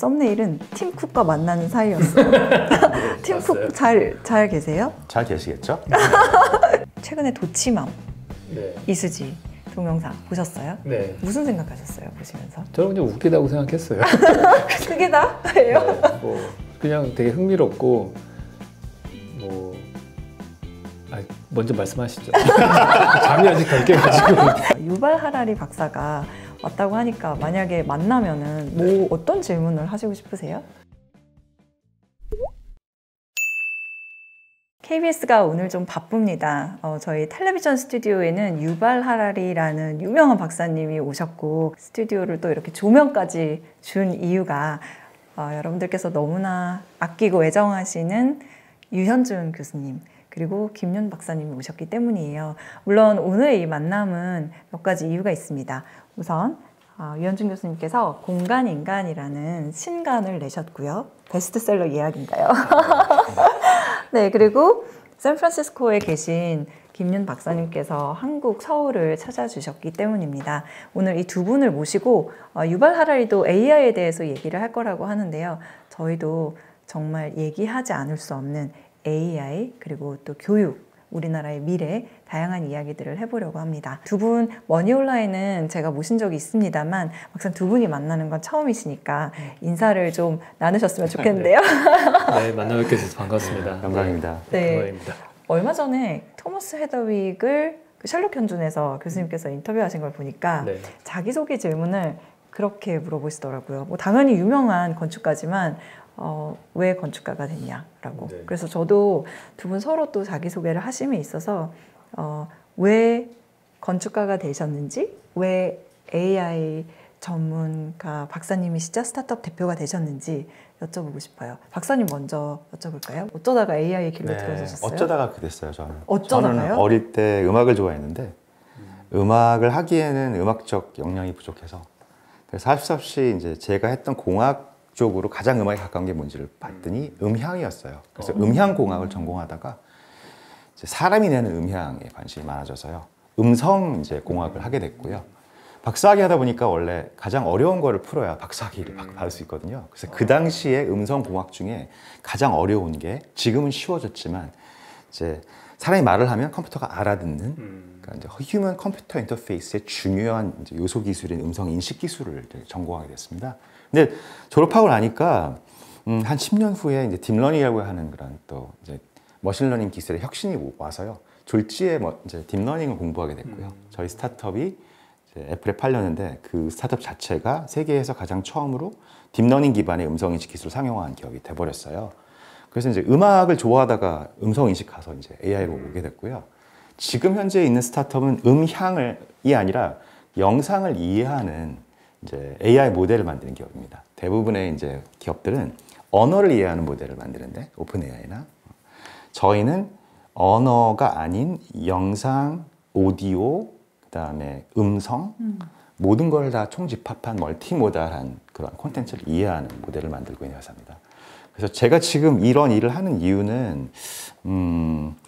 썸네일은 팀 쿡과 만나는 사이였어요. 팀 쿡 잘 계세요? 잘 계시겠죠? 최근에 도치맘 네. 이수지 동영상 보셨어요? 네. 무슨 생각하셨어요 보시면서? 저는 그냥 웃기다고 생각했어요. 그게 다예요? 네, 뭐 그냥 되게 흥미롭고 뭐 먼저 말씀하시죠. 잠이 아직 덜 깨가지고. 유발 하라리 박사가 왔다고 하니까 만약에 만나면은 뭐 어떤 질문을 하시고 싶으세요? KBS가 오늘 좀 바쁩니다. 저희 텔레비전 스튜디오에는 유발 하라리라는 유명한 박사님이 오셨고 스튜디오를 또 이렇게 조명까지 준 이유가 여러분들께서 너무나 아끼고 애정하시는 유현준 교수님 그리고 김윤 박사님이 오셨기 때문이에요. 물론 오늘 이 만남은 몇 가지 이유가 있습니다. 우선 유현준 교수님께서 공간인간이라는 신간을 내셨고요. 베스트셀러 예약인가요? 네, 그리고 샌프란시스코에 계신 김윤 박사님께서 한국 서울을 찾아주셨기 때문입니다. 오늘 이 두 분을 모시고 유발 하라리도 AI에 대해서 얘기를 할 거라고 하는데요. 저희도 정말 얘기하지 않을 수 없는 AI 그리고 또 교육, 우리나라의 미래, 다양한 이야기들을 해보려고 합니다. 두 분 머니온라인은 제가 모신 적이 있습니다만 막상 두 분이 만나는 건 처음이시니까 인사를 좀 나누셨으면 좋겠는데요. 네, 만나뵙게 돼서 반갑습니다. 영광입니다. 네. 영광입니다. 얼마 전에 토머스 헤더윅을 셜록 현준에서 교수님께서 인터뷰하신 걸 보니까 네. 자기소개 질문을 그렇게 물어보시더라고요. 뭐 당연히 유명한 건축가지만 왜 건축가가 됐냐라고. 네. 그래서 저도 두 분 서로 또 자기소개를 하심에 있어서 왜 건축가가 되셨는지, 왜 AI 전문가 박사님이시자 스타트업 대표가 되셨는지 여쭤보고 싶어요. 박사님 먼저 여쭤볼까요? 어쩌다가 AI의 길로 들어서셨어요? 어쩌다가 그렇게 됐어요, 저는. 어쩌다가요? 저는 어릴 때 음악을 좋아했는데 음악을 하기에는 음악적 역량이 부족해서 그래서 할 수 없이 이제 제가 했던 공학 쪽으로 가장 음악에 가까운 게 뭔지를 봤더니 음향이었어요. 그래서 음향공학을 전공하다가 이제 사람이 내는 음향에 관심이 많아져서요. 음성 이제 공학을 하게 됐고요. 박사학위 하다 보니까 원래 가장 어려운 거를 풀어야 박사학위를 받을 수 있거든요. 그래서 그 당시에 음성공학 중에 가장 어려운 게 지금은 쉬워졌지만 이제 사람이 말을 하면 컴퓨터가 알아듣는 그러니까 이제 휴먼 컴퓨터 인터페이스의 중요한 이제 요소 기술인 음성 인식 기술을 전공하게 됐습니다. 근데 졸업하고 나니까 한 10년 후에 이제 딥러닝이라고 하는 그런 또 이제 머신러닝 기술의 혁신이 와서요. 졸지에 이제 딥러닝을 공부하게 됐고요. 저희 스타트업이 이제 애플에 팔렸는데 그 스타트업 자체가 세계에서 가장 처음으로 딥러닝 기반의 음성 인식 기술을 상용화한 기업이 돼버렸어요. 그래서 이제 음악을 좋아하다가 음성 인식 가서 이제 AI로 오게 됐고요. 지금 현재 있는 스타트업은 음향이 아니라 영상을 이해하는 이제 AI 모델을 만드는 기업입니다. 대부분의 이제 기업들은 언어를 이해하는 모델을 만드는데 오픈 AI나 저희는 언어가 아닌 영상, 오디오, 그다음에 음성 모든 걸 다 총집합한 멀티모달한 그런 콘텐츠를 이해하는 모델을 만들고 있는 회사입니다. 그래서 제가 지금 이런 일을 하는 이유는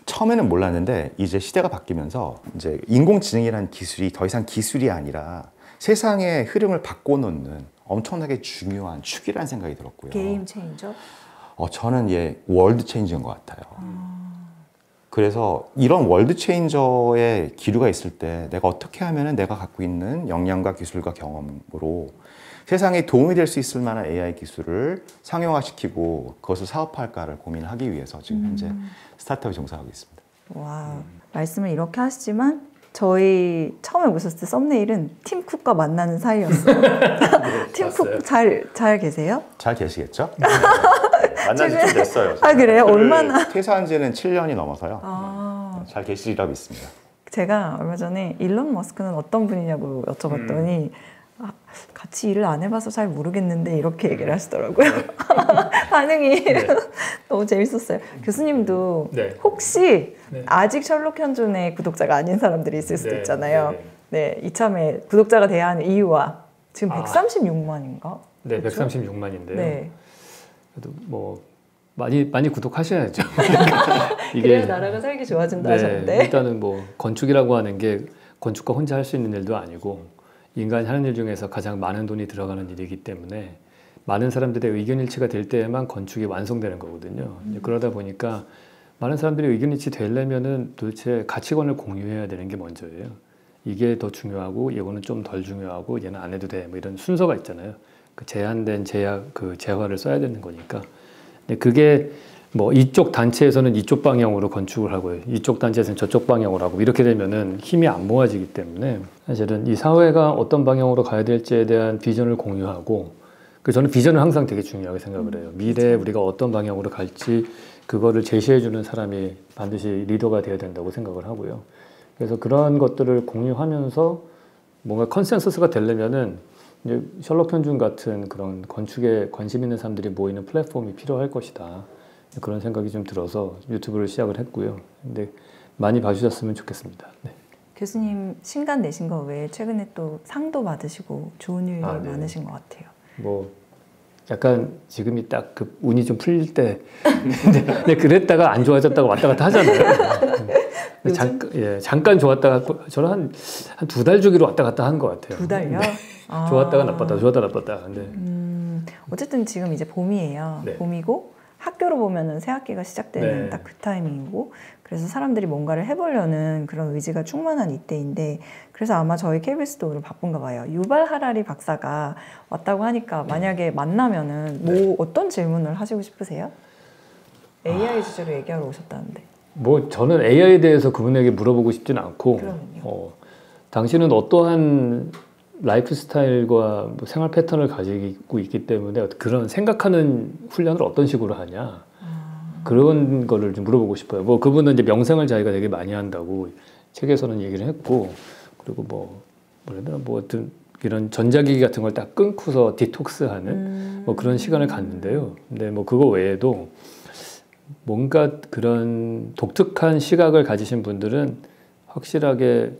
처음에는 몰랐는데 이제 시대가 바뀌면서 이제 인공지능이라는 기술이 더 이상 기술이 아니라 세상의 흐름을 바꿔놓는 엄청나게 중요한 축이라는 생각이 들었고요. 게임 체인저? 저는 월드 체인저인 것 같아요. 그래서 이런 월드 체인저의 기류가 있을 때 내가 어떻게 하면 내가 갖고 있는 역량과 기술과 경험으로 세상에 도움이 될 수 있을 만한 AI 기술을 상용화시키고 그것을 사업화할까를 고민을 하기 위해서 지금 현재 스타트업에 종사하고 있습니다. 와, 말씀을 이렇게 하시지만 저희 처음에 보셨을 때 썸네일은 팀 쿡과 만나는 사이였어요. 네, 팀 쿡 잘 계세요? 잘 계시겠죠? 만난 지 좀 됐어요. 그래요? 얼마나? 퇴사한 지는 7년이 넘어서요. 잘 계시리라 믿습니다. 제가 얼마 전에 일론 머스크는 어떤 분이냐고 여쭤봤더니 같이 일을 안 해봐서 잘 모르겠는데 이렇게 얘기를 하시더라고요. 반응이 너무 재밌었어요. 교수님도 혹시 아직 셜록 현준의 구독자가 아닌 사람들이 있을 수도 있잖아요. 네, 이참에 구독자가 돼야 하는 이유와 지금 136만인가? 네, 그렇죠? 136만인데요. 네. 그래도 뭐 많이 구독하셔야죠. 그래야 나라가 살기 좋아진다 하셨는데. 일단은 뭐 건축이라고 하는 게 건축가 혼자 할 수 있는 일도 아니고 인간이 하는 일 중에서 가장 많은 돈이 들어가는 일이기 때문에 많은 사람들의 의견 일치가 될 때에만 건축이 완성되는 거거든요. 이제 그러다 보니까 많은 사람들이 의견 일치 되려면은 도대체 가치관을 공유해야 되는 게 먼저예요. 이게 더 중요하고 이거는 좀 덜 중요하고 얘는 안 해도 돼. 뭐 이런 순서가 있잖아요. 그 제한된 재화를 써야 되는 거니까. 근데 그게 뭐 이쪽 단체에서는 이쪽 방향으로 건축을 하고요. 이쪽 단체에서는 저쪽 방향으로 하고 이렇게 되면은 힘이 안 모아지기 때문에 사실은 이 사회가 어떤 방향으로 가야 될지에 대한 비전을 공유하고 저는 비전을 항상 되게 중요하게 생각을 해요. 미래에 우리가 어떤 방향으로 갈지 그거를 제시해 주는 사람이 반드시 리더가 되어야 된다고 생각을 하고요. 그래서 그런 것들을 공유하면서 뭔가 컨센서스가 되려면은 이제 셜록 현준 같은 그런 건축에 관심 있는 사람들이 모이는 플랫폼이 필요할 것이다. 그런 생각이 좀 들어서 유튜브를 시작을 했고요. 근데 많이 봐주셨으면 좋겠습니다. 네. 교수님 신간 내신 거 외에 최근에 또 상도 받으시고 좋은 일이 네. 많으신 것 같아요. 뭐 약간 지금이 딱 그 운이 좀 풀릴 때 근데 그랬다가 안 좋아졌다가 왔다 갔다 하잖아요. 잠깐 좋았다가 저는 한 2달 주기로 왔다 갔다 하는 것 같아요. 2달요? 네. 좋았다가 나빴다, 좋았다가 나빴다. 근데 어쨌든 지금 이제 봄이에요. 네. 봄이고 학교로 보면은 새 학기가 시작되는 네. 딱 그 타이밍이고 그래서 사람들이 뭔가를 해보려는 그런 의지가 충만한 이때인데 그래서 아마 저희 KBS도 오늘 바쁜가 봐요. 유발 하라리 박사가 왔다고 하니까 만약에 만나면은 뭐 어떤 질문을 하시고 싶으세요? AI 주제로 얘기하러 오셨다는데. 뭐 저는 AI에 대해서 그분에게 물어보고 싶지는 않고 당신은 어떠한 라이프 스타일과 뭐 생활 패턴을 가지고 있기 때문에 그런 생각하는 훈련을 어떤 식으로 하냐 그런 거를 좀 물어보고 싶어요. 뭐 그분은 이제 명상을 자기가 되게 많이 한다고 책에서는 얘기를 했고 그리고 뭐 이런 전자기기 같은 걸 딱 끊고서 디톡스하는 뭐 그런 시간을 갖는데요. 근데 뭐 그거 외에도 뭔가 그런 독특한 시각을 가지신 분들은 확실하게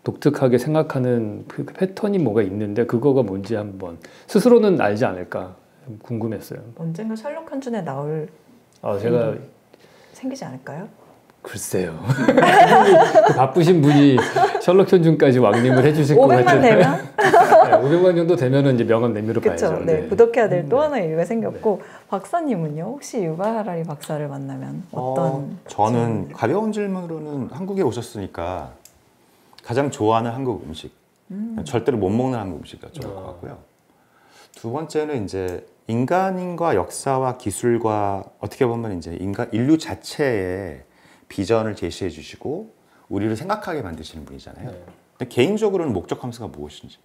독특하게 생각하는 그 패턴이 뭐가 있는데 그거가 뭔지 한번 스스로는 알지 않을까 궁금했어요. 언젠가 셜록 현준에 나올 제가 생기지 않을까요? 글쎄요. 그 바쁘신 분이 셜록 현준까지 왕림을 해주실 것 500만 같은데. 되면? 네, 500만 정도 되면은 이제 명함 내밀어 그렇죠. 봐야죠. 네, 구독해야 될 또 하나의 이유가 생겼고 박사님은요? 혹시 유발 하라리 박사를 만나면 어떤? 저는 가벼운 질문으로는 한국에 오셨으니까 가장 좋아하는 한국 음식, 절대로 못 먹는 한국 음식 여쭤볼 것 같고요. 두 번째는 이제 인간과 역사와 기술과 어떻게 보면 이제 인류 자체의 비전을 제시해 주시고 우리를 생각하게 만드시는 분이잖아요. 네. 근데 개인적으로는 목적 함수가 무엇인지,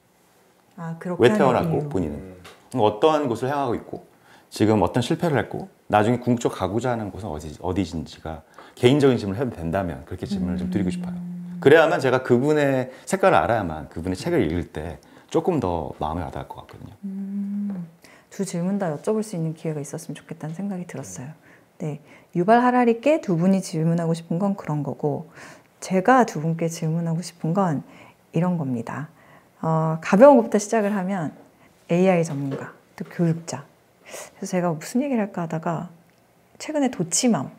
그렇게 왜 태어났고 본인은 어떠한 곳을 향하고 있고 지금 어떤 실패를 했고 나중에 궁극적으로 가고자 하는 곳은 어디인지가 개인적인 질문을 해도 된다면 그렇게 질문을 좀 드리고 싶어요. 그래야만 제가 그분의 색깔을 알아야만 그분의 책을 읽을 때 조금 더 마음에 와닿을 것 같거든요. 두 질문 다 여쭤볼 수 있는 기회가 있었으면 좋겠다는 생각이 들었어요. 네, 유발 하라리께 두 분이 질문하고 싶은 건 그런 거고 제가 두 분께 질문하고 싶은 건 이런 겁니다. 가벼운 것부터 시작을 하면 AI 전문가, 또 교육자. 그래서 제가 무슨 얘기를 할까 하다가 최근에 도치맘,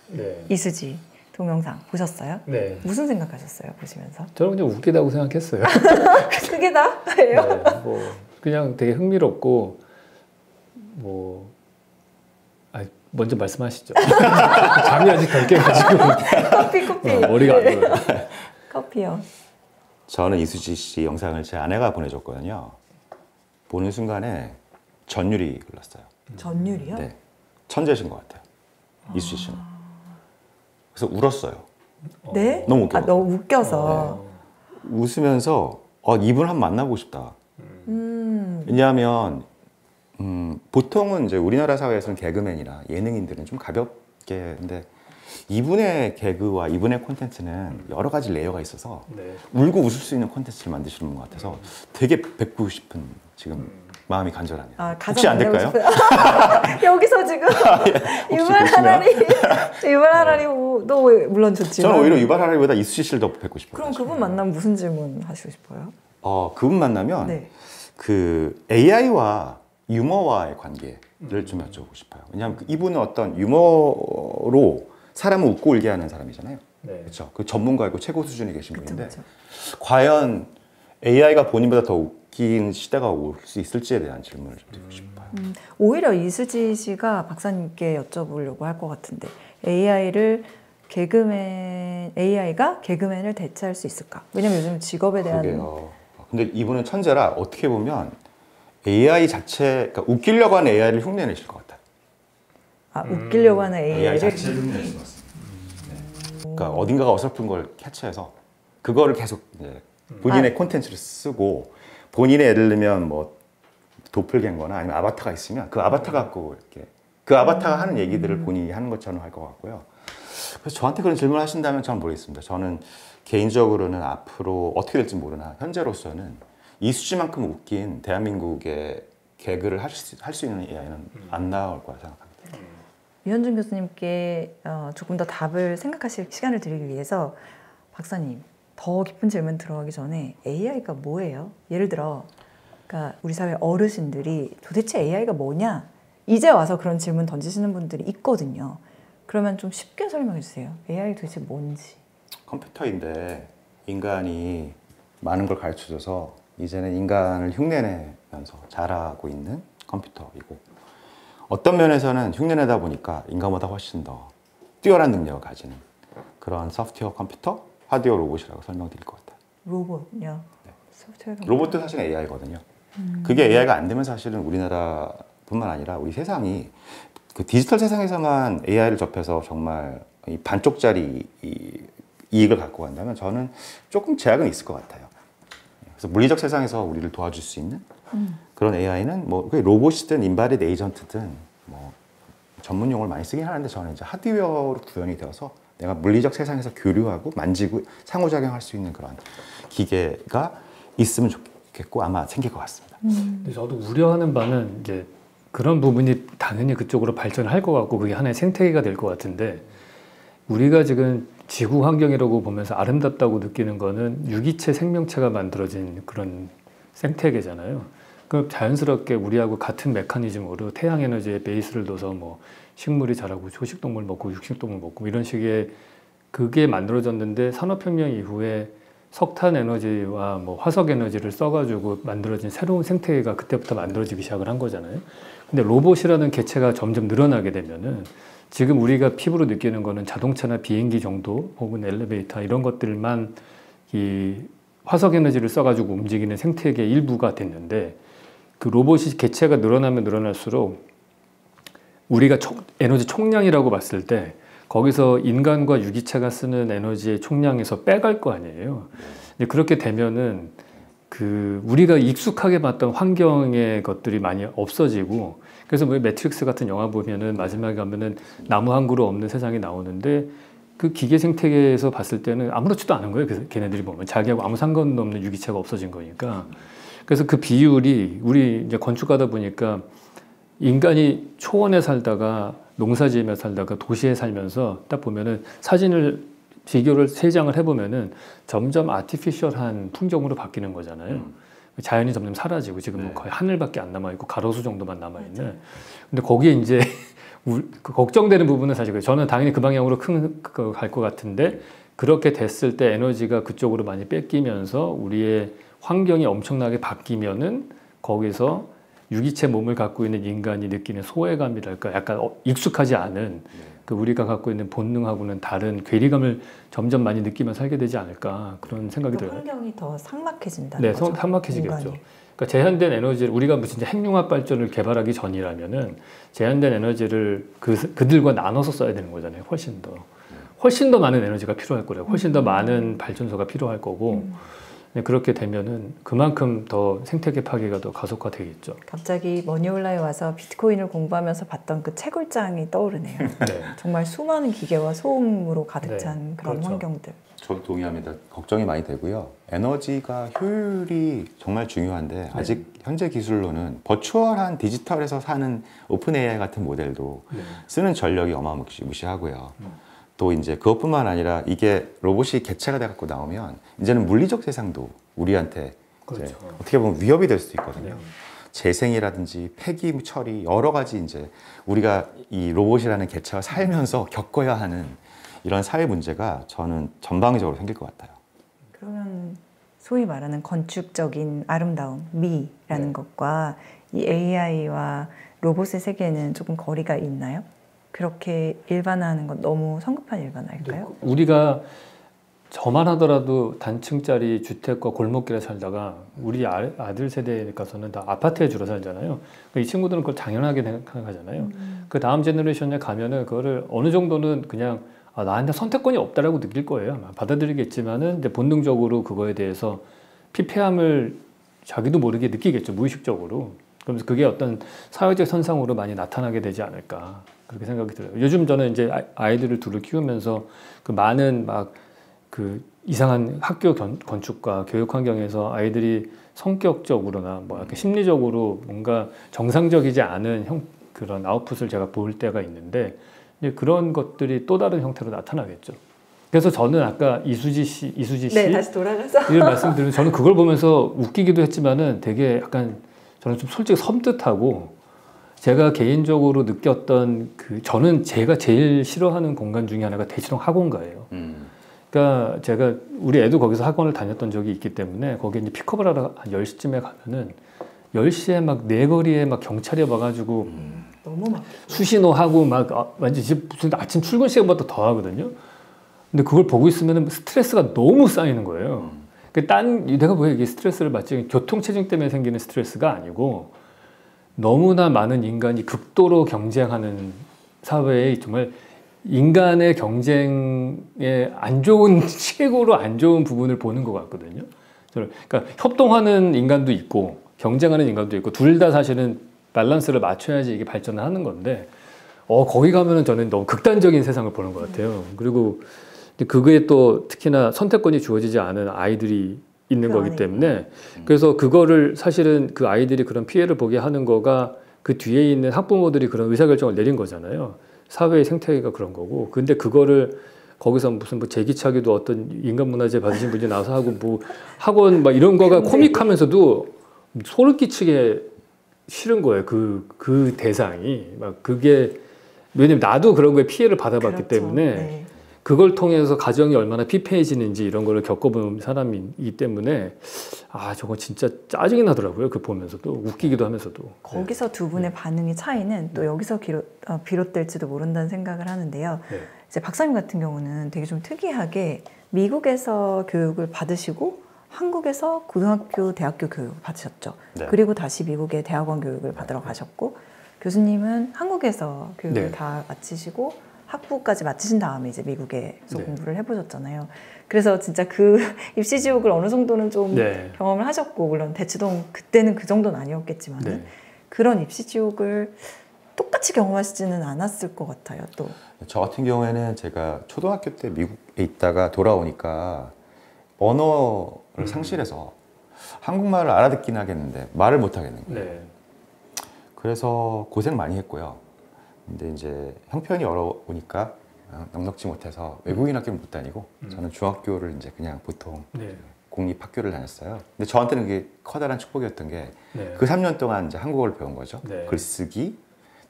네. 이수지 동영상 보셨어요? 네. 무슨 생각하셨어요? 보시면서? 저는 그냥 웃기다고 생각했어요. 그게 다예요? 네, 뭐 그냥 되게 흥미롭고 먼저 말씀하시죠. 잠이 아직 덜 깨가지고 커피. 머리가 안 돌아요. 커피요. 저는 이수지 씨 영상을 제 아내가 보내줬거든요. 보는 순간에 전율이 흘렀어요. 전율이요? 네, 천재신 것 같아요. 이수지 씨는. 그래서 울었어요. 네? 너무 웃겨. 너무 웃겨서. 웃으면서 이분 한번 만나보고 싶다. 왜냐하면 보통은 이제 우리나라 사회에서는 개그맨이나 예능인들은 좀 가볍게 근데 이분의 개그와 이분의 콘텐츠는 여러 가지 레이어가 있어서 울고 웃을 수 있는 콘텐츠를 만드시는 분 같아서 되게 뵙고 싶은 지금 마음이 간절하네요. 혹시 안 될까요? 여기서 지금 유발 하라리도 물론 좋지만 저는 오히려 유발 하라리보다 이수지 씨를 더 뵙고 싶어요. 그럼 그분 만나면 무슨 질문 하시고 싶어요? 그분 만나면 그 AI와 유머와의 관계를 좀 여쭤보고 싶어요. 왜냐하면 이분은 어떤 유머로 사람을 웃고 울게 하는 사람이잖아요. 그렇죠. 그 전문가이고 최고 수준에 계신 분인데 과연 AI가 본인보다 더 바뀌는 시대가 올 수 있을지에 대한 질문을 좀 드리고 싶어요. 오히려 이수지 씨가 박사님께 여쭤보려고 할 것 같은데 AI가 개그맨을 대체할 수 있을까? 왜냐면 요즘 직업에 대한 그러게요. 근데 이분은 천재라 어떻게 보면 AI 자체, 그러니까 웃기려고 하는 AI를 흉내내실 것 같아요. 웃기려고 하는 AI AI를 자체를 흉내내실 것 같습니다. 네. 그러니까 어딘가가 어설픈 걸 캐치해서 그거를 계속 이제 본인의 콘텐츠를 쓰고 본인의 예를 들면 뭐 도플갱거나 아니면 아바타가 있으면 그 아바타 갖고 이렇게 그 아바타가 하는 얘기들을 본인이 하는 것처럼 할 것 같고요. 그래서 저한테 그런 질문을 하신다면 저는 모르겠습니다. 저는 개인적으로는 앞으로 어떻게 될지 모르나 현재로서는 이수지만큼 웃긴 대한민국의 개그를 할 수 있는 AI는 안 나올 거라 생각합니다. 유현준 교수님께 조금 더 답을 생각하실 시간을 드리기 위해서 박사님 더 깊은 질문 들어가기 전에 AI가 뭐예요? 예를 들어 그러니까 우리 사회 어르신들이 도대체 AI가 뭐냐? 이제 와서 그런 질문 던지시는 분들이 있거든요. 그러면 좀 쉽게 설명해 주세요. AI 도대체 뭔지. 컴퓨터인데 인간이 많은 걸 가르쳐줘서 이제는 인간을 흉내내면서 자라고 있는 컴퓨터이고 어떤 면에서는 흉내내다 보니까 인간보다 훨씬 더 뛰어난 능력을 가지는 그런 소프트웨어 컴퓨터, 하드웨어 로봇이라고 설명드릴 것 같아요. 로봇요? 네. 소프트웨어 로봇도 사실 AI거든요. 그게 AI가 안 되면 사실은 우리나라뿐만 아니라 우리 세상이 그 디지털 세상에서만 AI를 접해서 정말 이 반쪽짜리 이익을 갖고 간다면 저는 조금 제약은 있을 것 같아요. 그래서 물리적 세상에서 우리를 도와줄 수 있는 그런 AI는 뭐 로봇이든 인바디드 에이전트든 뭐 전문 용어를 많이 쓰긴 하는데 저는 이제 하드웨어로 구현이 되어서 내가 물리적 세상에서 교류하고 만지고 상호작용할 수 있는 그런 기계가 있으면 좋겠고 아마 생길 것 같습니다. 근데 저도 우려하는 바는 이제 그런 부분이 당연히 그쪽으로 발전할 것 같고 그게 하나의 생태계가 될 것 같은데 우리가 지금 지구 환경이라고 보면서 아름답다고 느끼는 거는 유기체 생명체가 만들어진 그런 생태계잖아요. 그 자연스럽게 우리하고 같은 메커니즘으로 태양 에너지에 베이스를 둬서 뭐 식물이 자라고 초식동물 먹고 육식동물 먹고 이런 식의 그게 만들어졌는데 산업혁명 이후에 석탄 에너지와 뭐 화석 에너지를 써가지고 만들어진 새로운 생태계가 그때부터 만들어지기 시작을 한 거잖아요. 근데 로봇이라는 개체가 점점 늘어나게 되면은 지금 우리가 피부로 느끼는 거는 자동차나 비행기 정도 혹은 엘리베이터 이런 것들만 이 화석 에너지를 써가지고 움직이는 생태계의 일부가 됐는데 그 로봇이 개체가 늘어나면 늘어날수록 우리가 에너지 총량이라고 봤을 때 거기서 인간과 유기체가 쓰는 에너지의 총량에서 빼갈 거 아니에요. 근데 그렇게 되면은 그 우리가 익숙하게 봤던 환경의 것들이 많이 없어지고 그래서 뭐 매트릭스 같은 영화 보면은 마지막에 가면은 나무 한 그루 없는 세상이 나오는데 그 기계 생태계에서 봤을 때는 아무렇지도 않은 거예요. 그래서 걔네들이 보면 자기하고 아무 상관도 없는 유기체가 없어진 거니까. 그래서 그 비율이 우리 이제 건축하다 보니까 인간이 초원에 살다가 농사 지으며 살다가 도시에 살면서 딱 보면은 사진을 비교를 3장을 해보면은 점점 아티피셜한 풍경으로 바뀌는 거잖아요. 자연이 점점 사라지고 지금 거의 하늘밖에 안 남아있고 가로수 정도만 남아있는. 근데 거기에 이제 걱정되는 부분은 사실 그래요. 저는 당연히 그 방향으로 갈 것 같은데 그렇게 됐을 때 에너지가 그쪽으로 많이 뺏기면서 우리의 환경이 엄청나게 바뀌면은 거기서 유기체 몸을 갖고 있는 인간이 느끼는 소외감이랄까 약간 익숙하지 않은 그 우리가 갖고 있는 본능하고는 다른 괴리감을 점점 많이 느끼면서 살게 되지 않을까 그런 생각이 들어요. 환경이 더 삭막해진다는 네, 거죠. 삭막해지겠죠. 인간이. 그러니까 제한된 에너지를 우리가 무슨 핵융합 발전을 개발하기 전이라면은 제한된 에너지를 그들과 나눠서 써야 되는 거잖아요. 훨씬 더 많은 에너지가 필요할 거래요. 훨씬 더 많은 발전소가 필요할 거고 그렇게 되면은 그만큼 더 생태계 파괴가 더 가속화되겠죠. 갑자기 머니올라에 와서 비트코인을 공부하면서 봤던 그 채굴장이 떠오르네요. 네. 정말 수많은 기계와 소음으로 가득 찬 그런 그렇죠. 환경들. 저도 동의합니다. 걱정이 많이 되고요. 에너지가 효율이 정말 중요한데 아직 현재 기술로는 버추얼한 디지털에서 사는 오픈 AI 같은 모델도 쓰는 전력이 어마무시하고요. 또 이제 그것뿐만 아니라 이게 로봇이 개체가 돼갖고 나오면 이제는 물리적 세상도 우리한테 그렇죠. 이제 어떻게 보면 위협이 될 수도 있거든요. 재생이라든지 폐기 처리 여러 가지 이제 우리가 이 로봇이라는 개체가 살면서 겪어야 하는 이런 사회 문제가 저는 전방위적으로 생길 것 같아요. 그러면 소위 말하는 건축적인 아름다움, 미라는 것과 이 AI와 로봇의 세계는 조금 거리가 있나요? 그렇게 일반화하는 건 너무 성급한 일반화일까요? 우리가 저만 하더라도 단층짜리 주택과 골목길에 살다가 우리 아들 세대에 가서는 다 아파트에 주로 살잖아요. 이 친구들은 그걸 당연하게 생각하잖아요. 그 다음 제너레이션에 가면은 그거를 어느 정도는 그냥 나한테 선택권이 없다라고 느낄 거예요. 받아들이겠지만은 이제 본능적으로 그거에 대해서 피폐함을 자기도 모르게 느끼겠죠. 무의식적으로. 그러면서 그게 어떤 사회적 현상으로 많이 나타나게 되지 않을까 그렇게 생각이 들어요. 요즘 저는 이제 아이들을 둘을 키우면서 그 많은 막 그 이상한 학교 건축과 교육 환경에서 아이들이 성격적으로나 뭐 이렇게 심리적으로 뭔가 정상적이지 않은 그런 아웃풋을 제가 볼 때가 있는데 이제 그런 것들이 또 다른 형태로 나타나겠죠. 그래서 저는 아까 이수지 씨 네, 다시 돌아가서 이런 말씀드리면 저는 그걸 보면서 웃기기도 했지만은 되게 약간 저는 좀 솔직히 섬뜩하고 제가 개인적으로 느꼈던 저는 제가 제일 싫어하는 공간 중에 하나가 대치동 학원가예요. 그러니까 제가 우리 애도 거기서 학원을 다녔던 적이 있기 때문에 거기에 이제 픽업을 하러 한 10시쯤에 가면은 10시에 막 내거리에 막 경찰이 와가지고 너무 막 수신호하고 막 완전 무슨 아침 출근 시간보다 더 하거든요. 근데 그걸 보고 있으면 스트레스가 너무 쌓이는 거예요. 내가 왜 이게 스트레스를 받지? 교통체증 때문에 생기는 스트레스가 아니고 너무나 많은 인간이 극도로 경쟁하는 사회에 정말 인간의 경쟁에 안 좋은, 최고로 안 좋은 부분을 보는 것 같거든요. 그러니까 협동하는 인간도 있고 경쟁하는 인간도 있고 둘 다 사실은 밸런스를 맞춰야지 이게 발전을 하는 건데 거기 가면은 저는 너무 극단적인 세상을 보는 것 같아요. 그리고 그거에 또 특히나 선택권이 주어지지 않은 아이들이 있는 거기 때문에 그래서 그거를 사실은 그 아이들이 그런 피해를 보게 하는 거가 그 뒤에 있는 학부모들이 그런 의사결정을 내린 거잖아요. 사회의 생태계가 그런 거고. 근데 그거를 거기서 무슨 뭐 제기차기도 어떤 인간문화재 받으신 분이 나와서 하고 뭐 학원 막 이런 거가 코믹하면서도 소름 끼치게 싫은 거예요. 그 대상이 막 그게 왜냐면 나도 그런 거에 피해를 받아봤기 때문에 그걸 통해서 가정이 얼마나 피폐해지는지 이런 거를 겪어본 사람이기 때문에 저거 진짜 짜증이 나더라고요. 그 보면서도 웃기기도 하면서도. 거기서 두 분의 반응의 차이는 또 여기서 비롯될지도 모른다는 생각을 하는데요. 이제 박사님 같은 경우는 되게 좀 특이하게 미국에서 교육을 받으시고 한국에서 고등학교, 대학교 교육을 받으셨죠. 그리고 다시 미국의 대학원 교육을 받으러 가셨고 교수님은 한국에서 교육을 다 마치시고 학부까지 마치신 다음에 이제 미국에서 공부를 해보셨잖아요. 그래서 진짜 그 입시 지옥을 어느 정도는 좀 경험을 하셨고 물론 대치동 그때는 그 정도는 아니었겠지만 그런 입시 지옥을 똑같이 경험하시지는 않았을 것 같아요. 또 저 같은 경우에는 제가 초등학교 때 미국에 있다가 돌아오니까 언어를 상실해서 한국말을 알아듣긴 하겠는데 말을 못 하겠는 거예요. 그래서 고생 많이 했고요. 근데 이제 형편이 어려우니까 넉넉지 못해서 외국인 학교를 못 다니고 저는 중학교를 이제 그냥 보통 공립 학교를 다녔어요. 근데 저한테는 그게 커다란 축복이었던 게 그 3년 동안 이제 한국어를 배운 거죠. 글쓰기,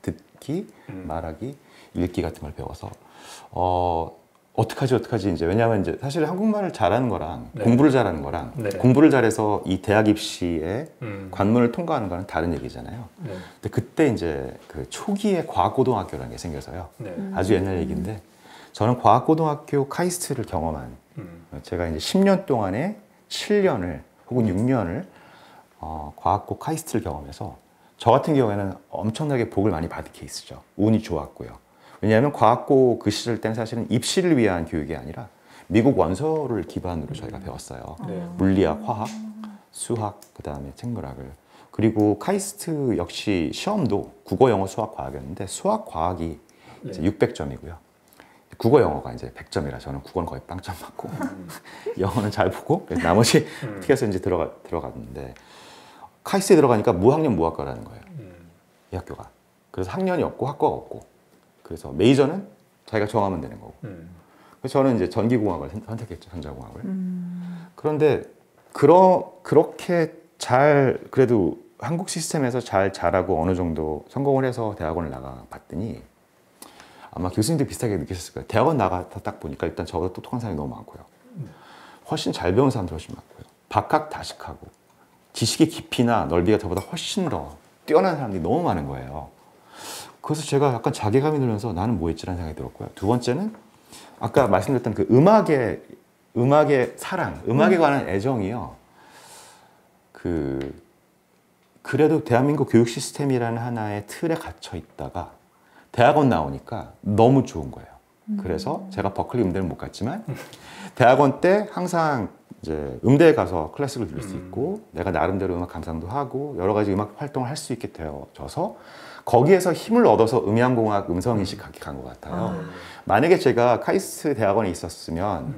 듣기, 말하기, 읽기 같은 걸 배워서 어떡하지 이제 왜냐하면 이제 사실 한국말을 잘하는 거랑 공부를 잘하는 거랑 공부를 잘해서 이 대학 입시에 관문을 통과하는 거는 다른 얘기잖아요. 근데 그때 이제 그 초기에 과학고등학교라는 게 생겨서요. 아주 옛날 얘기인데 저는 과학고등학교 카이스트를 경험한 제가 이제 10년 동안에 7년을 혹은 6년을 과학고 카이스트를 경험해서 저 같은 경우에는 엄청나게 복을 많이 받은 케이스죠. 운이 좋았고요. 왜냐하면 과학고 그 시절 때는 사실은 입시를 위한 교육이 아니라 미국 원서를 기반으로 저희가 배웠어요. 물리학, 화학, 수학, 그 다음에 생물학을. 그리고 카이스트 역시 시험도 국어, 영어, 수학, 과학이었는데 수학, 과학이 이제 600점이고요. 국어, 영어가 이제 100점이라 저는 국어는 거의 빵점 맞고 영어는 잘 보고 나머지 어떻게 해서 이제 들어갔는데 카이스트에 들어가니까 무학년 무학과라는 거예요. 이 학교가. 그래서 학년이 없고 학과가 없고 그래서 메이저는 자기가 정하면 되는 거고. 그래서 저는 이제 전기공학을 선택했죠, 전자공학을. 그런데 그렇게 잘 그래도 한국 시스템에서 잘 자라고 어느 정도 성공을 해서 대학원을 나가 봤더니 아마 교수님들 비슷하게 느끼셨을 거예요. 대학원 나가서 딱 보니까 일단 저보다 똑똑한 사람이 너무 많고요. 훨씬 잘 배운 사람들 훨씬 많고요. 박학다식하고 지식의 깊이나 넓이가 저보다 훨씬 더 뛰어난 사람들이 너무 많은 거예요. 그래서 제가 약간 자괴감이 들면서 나는 뭐 했지라는 생각이 들었고요. 두 번째는 아까 말씀드렸던 그 음악의 사랑, 음악에 관한 애정이요. 그래도 대한민국 교육 시스템이라는 하나의 틀에 갇혀 있다가 대학원 나오니까 너무 좋은 거예요. 그래서 제가 버클리 음대는 못 갔지만 대학원 때 항상 이제 음대에 가서 클래식을 들을 수 있고 내가 나름대로 음악 감상도 하고 여러 가지 음악 활동을 할 수 있게 되어져서 거기에서 힘을 얻어서 음향공학, 음성인식학에 간 것 같아요. 만약에 제가 카이스트 대학원에 있었으면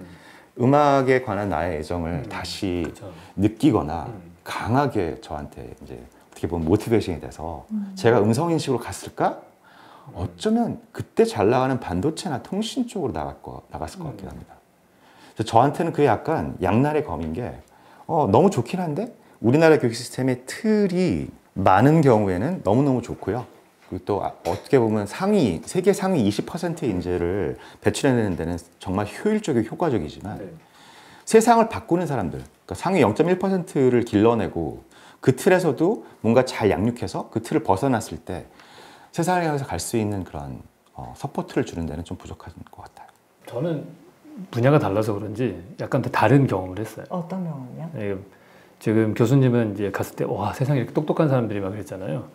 음악에 관한 나의 애정을 다시 그쵸. 느끼거나 강하게 저한테 이제 어떻게 보면 모티베이션이 돼서 제가 음성인식으로 갔을까? 어쩌면 그때 잘 나가는 반도체나 통신 쪽으로 나갔을 것 같긴 합니다. 그래서 저한테는 그게 약간 양날의 검인 게 너무 좋긴 한데 우리나라 교육 시스템의 틀이 많은 경우에는 너무너무 좋고요. 그리고 또 어떻게 보면 세계 상위 20%의 인재를 배출해내는 데는 정말 효율적이고 효과적이지만 네. 세상을 바꾸는 사람들, 그러니까 상위 0.1%를 길러내고 그 틀에서도 뭔가 잘 양육해서 그 틀을 벗어났을 때 세상을 향해서 갈 수 있는 그런 서포트를 주는 데는 좀 부족한 것 같아요. 저는 분야가 달라서 그런지 약간 더 다른 경험을 했어요. 어떤 경험이요? 예, 지금 교수님은 이제 갔을 때 와 세상에 이렇게 똑똑한 사람들이 막 그랬잖아요.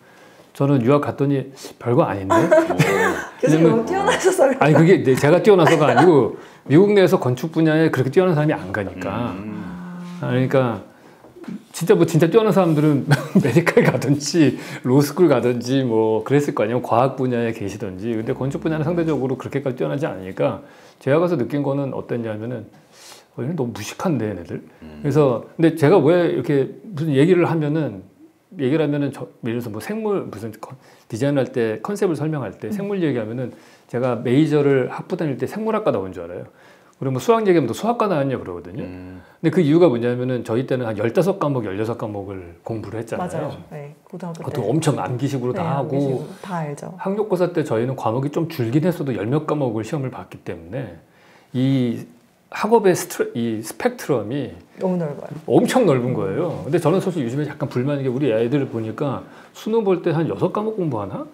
저는 유학 갔더니 별거 아닌데. 교수님 너무 뛰어나셔서 그래요. 아니 그게 제가 뛰어나서가 아니고 미국 내에서 건축 분야에 그렇게 뛰어난 사람이 안 가니까. 그러니까 진짜 뛰어난 사람들은 메디칼 가든지 로스쿨 가든지 뭐 그랬을 거 아니에요. 과학 분야에 계시든지. 근데 건축 분야는 상대적으로 그렇게까지 뛰어나지 않으니까 제가 가서 느낀 거는 어땠냐면은 얘는 너무 무식한데 얘네들. 그래서 근데 제가 왜 이렇게 무슨 얘기를 하면은 예를 들어서 뭐 생물 무슨 디자인할 때 컨셉을 설명할 때 생물 얘기하면은 제가 메이저를 학부 다닐 때 생물학과 나온 줄 알아요. 그리고 뭐 수학 얘기하면 또 수학과 나왔냐 그러거든요. 근데 그 이유가 뭐냐면은 저희 때는 한 15과목, 16과목을 공부를 했잖아요. 맞아요. 네, 고등학교 때. 그것도 엄청 암기식으로 네, 다 하고 암기식으로 다 알죠. 학력고사 때 저희는 과목이 좀 줄긴 했어도 10몇 과목을 시험을 봤기 때문에 이 학업의 이 스펙트럼이 너무 넓어요. 엄청 넓은 거예요. 근데 저는 사실 요즘에 약간 불만인 게 우리 애들을 보니까 수능 볼 때 한 6과목 공부하나?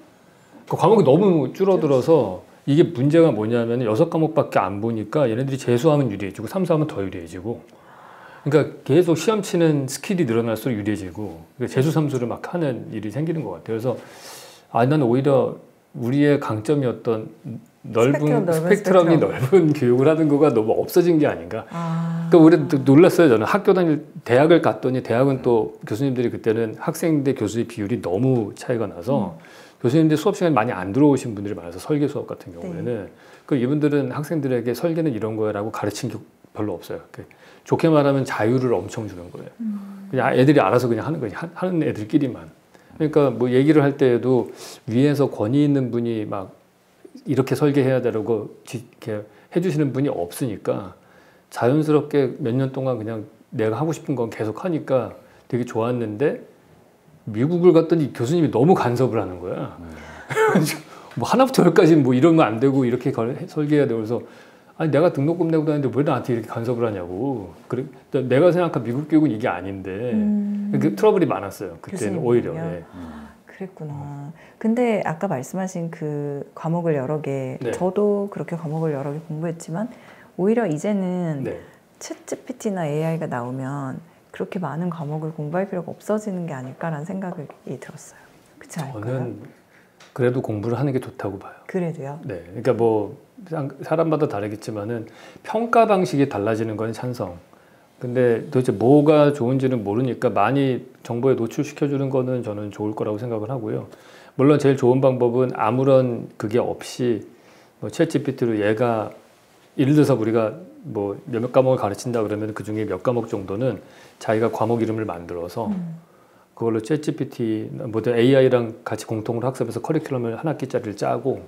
그 과목이 너무 줄어들어서 이게 문제가 뭐냐면 6과목밖에 안 보니까 얘네들이 재수하면 유리해지고 삼수하면 더 유리해지고 그러니까 계속 시험 치는 스킬이 늘어날수록 유리해지고 그러니까 재수 삼수를 막 하는 일이 생기는 것 같아요. 그래서 나는 오히려 우리의 강점이었던 스펙트럼이 넓은 교육을 하는 거가 너무 없어진 게 아닌가. 그러니까 우리 놀랐어요. 저는 학교 다닐 대학을 갔더니 대학은 또 교수님들이 그때는 학생 대 교수의 비율이 너무 차이가 나서 교수님들 수업 시간에 많이 안 들어오신 분들이 많아서 설계 수업 같은 경우에는 그 이분들은 학생들에게 설계는 이런 거야라고 가르친 게 별로 없어요. 좋게 말하면 자유를 엄청 주는 거예요. 그냥 애들이 알아서 그냥 하는 거예요. 하는 애들끼리만. 그러니까 뭐 얘기를 할 때에도 위에서 권위 있는 분이 막 이렇게 설계해야 되라고 이렇게 해주시는 분이 없으니까 자연스럽게 몇 년 동안 그냥 내가 하고 싶은 건 계속 하니까 되게 좋았는데 미국을 갔더니 교수님이 너무 간섭을 하는 거야. 뭐 하나부터 열까지는 뭐 이러면 안 되고 이렇게 설계해야 되고 그래서 아니 내가 등록금 내고 다니는데 왜 나한테 이렇게 간섭을 하냐고. 그래 내가 생각한 미국 교육은 이게 아닌데 그 트러블이 많았어요. 그때는 오히려. 네. 그랬구나. 근데 아까 말씀하신 그 과목을 여러 개, 네. 저도 그렇게 과목을 여러 개 공부했지만 오히려 이제는 네. 챗GPT나 AI가 나오면 그렇게 많은 과목을 공부할 필요가 없어지는 게 아닐까라는 생각이 들었어요. 그렇지 않을까요? 저는 그래도 공부를 하는 게 좋다고 봐요. 그래도요? 네, 그러니까 뭐 사람마다 다르겠지만은 평가 방식이 달라지는 건 찬성. 근데 도대체 뭐가 좋은지는 모르니까 많이 정보에 노출시켜주는 거는 저는 좋을 거라고 생각을 하고요. 물론 제일 좋은 방법은 아무런 그게 없이 뭐 챗GPT로 얘가 예를 들어서 우리가 뭐 몇몇 과목을 가르친다 그러면 그 중에 몇 과목 정도는 자기가 과목 이름을 만들어서 그걸로 챗GPT, 뭐 AI랑 같이 공통으로 학습해서 커리큘럼을 한 학기짜리를 짜고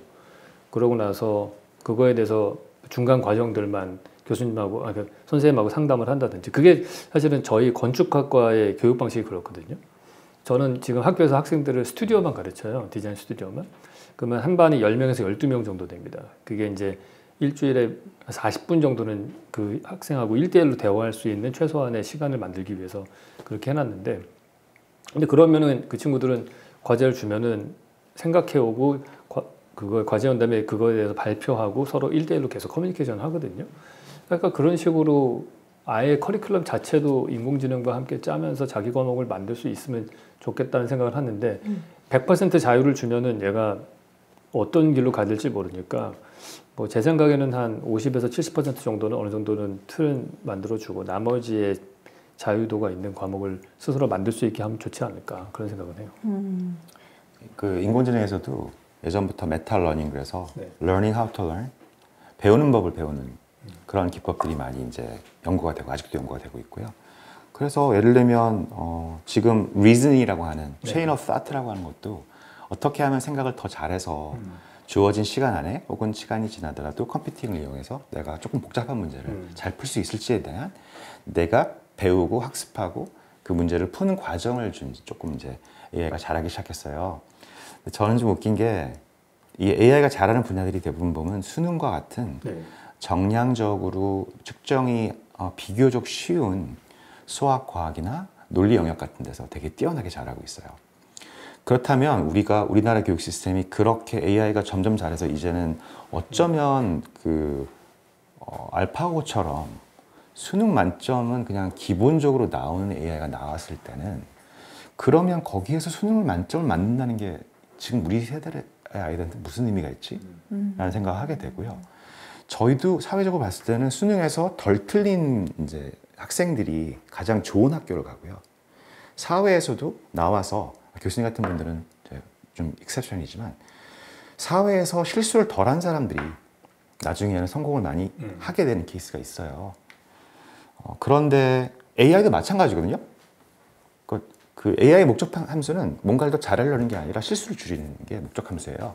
그러고 나서 그거에 대해서 중간 과정들만 교수님하고 선생님하고 상담을 한다든지 그게 사실은 저희 건축학과의 교육 방식이 그렇거든요. 저는 지금 학교에서 학생들을 스튜디오만 가르쳐요. 디자인 스튜디오만. 그러면 한 반이 10명에서 12명 정도 됩니다. 그게 이제 일주일에 40분 정도는 그 학생하고 1대1로 대화할 수 있는 최소한의 시간을 만들기 위해서 그렇게 해놨는데, 근데 그러면은 그 친구들은 과제를 주면은 생각해오고 그걸 과제한 다음에 그거에 대해서 발표하고 서로 1대1로 계속 커뮤니케이션 하거든요. 그러니까 그런 식으로 아예 커리큘럼 자체도 인공지능과 함께 짜면서 자기 과목을 만들 수 있으면 좋겠다는 생각을 하는데 100% 자유를 주면은 얘가 어떤 길로 가야 될지 모르니까 뭐 제 생각에는 한 50에서 70% 정도는 어느 정도는 틀은 만들어주고 나머지의 자유도가 있는 과목을 스스로 만들 수 있게 하면 좋지 않을까 그런 생각은 해요. 그 인공지능에서도 예전부터 메타 러닝 그래서 네. learning how to learn 배우는 법을 배우는 그런 기법들이 많이 이제 연구가 되고 아직도 연구가 되고 있고요. 그래서 예를 들면 지금 reason이라고 하는 네. chain of thought라고 하는 것도 어떻게 하면 생각을 더 잘해서 주어진 시간 안에 혹은 시간이 지나더라도 컴퓨팅을 이용해서 내가 조금 복잡한 문제를 잘 풀 수 있을지에 대한 내가 배우고 학습하고 그 문제를 푸는 과정을 조금 이제 AI가 잘하기 시작했어요. 저는 좀 웃긴 게 이 AI가 잘하는 분야들이 대부분 보면 수능과 같은 네. 정량적으로 측정이 비교적 쉬운 수학, 과학이나 논리 영역 같은 데서 되게 뛰어나게 잘하고 있어요. 그렇다면 우리나라 교육 시스템이 그렇게 AI가 점점 잘해서 이제는 어쩌면 그 알파고처럼 수능 만점은 그냥 기본적으로 나오는 AI가 나왔을 때는 그러면 거기에서 수능을 만점을 만든다는 게 지금 우리 세대의 아이들한테 무슨 의미가 있지? 라는 생각을 하게 되고요. 저희도 사회적으로 봤을 때는 수능에서 덜 틀린 이제 학생들이 가장 좋은 학교를 가고요. 사회에서도 나와서 교수님 같은 분들은 좀 익셉션이지만 사회에서 실수를 덜한 사람들이 나중에는 성공을 많이 하게 되는 케이스가 있어요. 그런데 AI도 마찬가지거든요. 그 AI 목적 함수는 뭔가를 더 잘하려는 게 아니라 실수를 줄이는 게 목적 함수예요.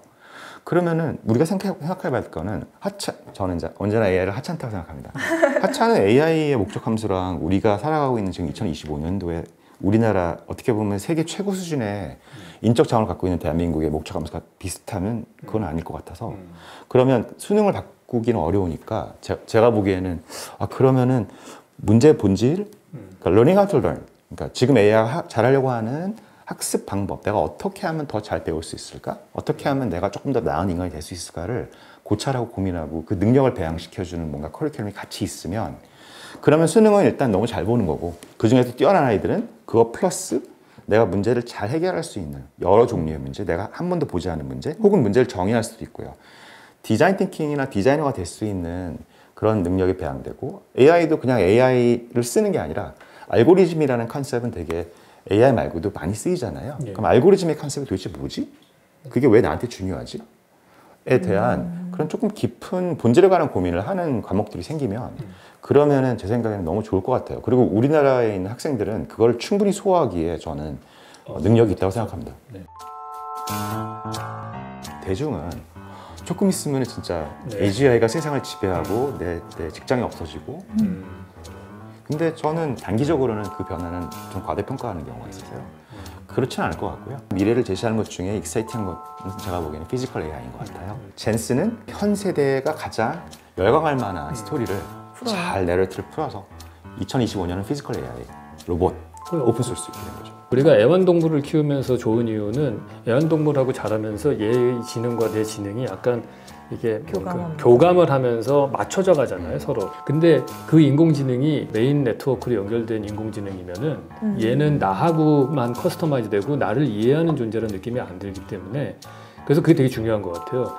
그러면은 우리가 생각해 봐야 될 거는 저는 이제 언제나 AI를 하찮다고 생각합니다. 하찮은 AI의 목적 함수랑 우리가 살아가고 있는 지금 2025년도에 우리나라 어떻게 보면 세계 최고 수준의 인적 자원을 갖고 있는 대한민국의 목적 함수가 비슷하면 그건 아닐 것 같아서 그러면 수능을 바꾸기는 어려우니까 제가 보기에는 그러면은 문제의 본질, 그러니까 learning how to learn, 그러니까 지금 AI가 잘하려고 하는 학습 방법, 내가 어떻게 하면 더 잘 배울 수 있을까? 어떻게 하면 내가 조금 더 나은 인간이 될 수 있을까를 고찰하고 고민하고 그 능력을 배양시켜주는 뭔가 커리큘럼이 같이 있으면 그러면 수능은 일단 너무 잘 보는 거고 그중에서 뛰어난 아이들은 그거 플러스 내가 문제를 잘 해결할 수 있는 여러 종류의 문제, 내가 한 번도 보지 않은 문제 혹은 문제를 정의할 수도 있고요. 디자인 띵킹이나 디자이너가 될 수 있는 그런 능력이 배양되고 AI도 그냥 AI를 쓰는 게 아니라 알고리즘이라는 컨셉은 되게 AI 말고도 많이 쓰이잖아요. 예. 그럼 알고리즘의 컨셉이 도대체 뭐지? 그게 왜 나한테 중요하지? 에 대한 그런 조금 깊은 본질에 관한 고민을 하는 과목들이 생기면 그러면은 제 생각에는 너무 좋을 것 같아요. 그리고 우리나라에 있는 학생들은 그걸 충분히 소화하기에 저는 능력이 있다고 생각합니다. 네. 대중은 조금 있으면 진짜 네. AGI가 세상을 지배하고 내 직장이 없어지고 근데 저는 단기적으로는 그 변화는 좀 과대평가하는 경우가 있어서요. 그렇지는 않을 것 같고요. 미래를 제시하는 것 중에 익사이팅한 것은 제가 보기에는 피지컬 AI인 것 같아요. 젠스는 현 세대가 가장 열광할 만한 스토리를 잘 내러티를 풀어서 2025년은 피지컬 AI, 로봇, 오픈소스 있게 된 거죠. 우리가 애완동물을 키우면서 좋은 이유는 애완동물하고 자라면서 얘의 지능과 내 지능이 약간 이게 교감을 하면서 맞춰져 가잖아요, 서로. 근데 그 인공지능이 메인 네트워크로 연결된 인공지능이면은 얘는 나하고만 커스터마이즈 되고 나를 이해하는 존재라는 느낌이 안 들기 때문에 그래서 그게 되게 중요한 것 같아요.